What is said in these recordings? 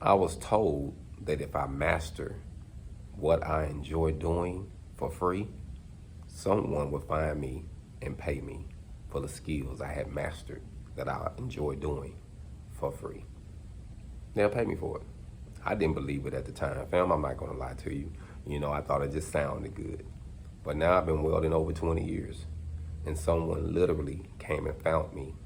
I was told that if I master what I enjoy doing for free, someone would find me and pay me for the skills I had mastered that I enjoy doing for free. They'll pay me for it. I didn't believe it at the time. Fam, I'm not gonna lie to you. I thought it just sounded good. But now I've been welding over 20 years, and someone literally came and found me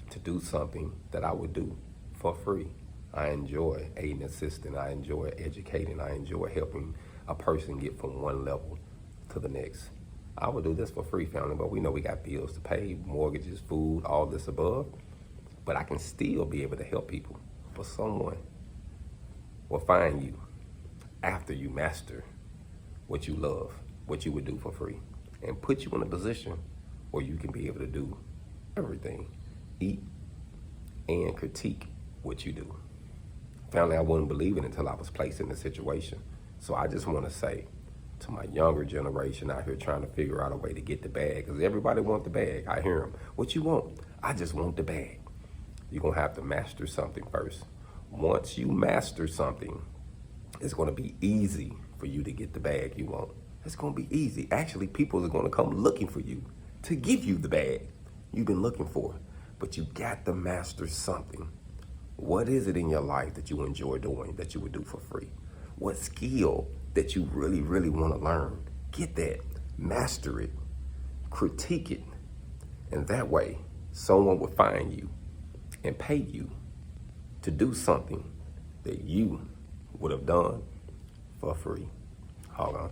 to do something that I would do for free. I enjoy aiding, assisting. I enjoy educating. I enjoy helping a person get from one level to the next. I would do this for free, family, but we know we got bills to pay, mortgages, food, all this above. But I can still be able to help people. For someone will find you after you master what you love, what you would do for free, and put you in a position where you can be able to do everything, eat and critique what you do. Family, I wouldn't believe it until I was placed in the situation. So I just want to say to my younger generation out here trying to figure out a way to get the bag, because everybody wants the bag. I hear them. What you want? I just want the bag. You're going to have to master something first. Once you master something, it's going to be easy for you to get the bag you want. It's going to be easy. Actually, people are going to come looking for you to give you the bag you've been looking for. But you got to master something. What is it in your life that you enjoy doing that you would do for free? What skill that you really, really want to learn? Get that. Master it. Critique it. And that way, someone will find you and pay you to do something that you would have done for free. Hold on.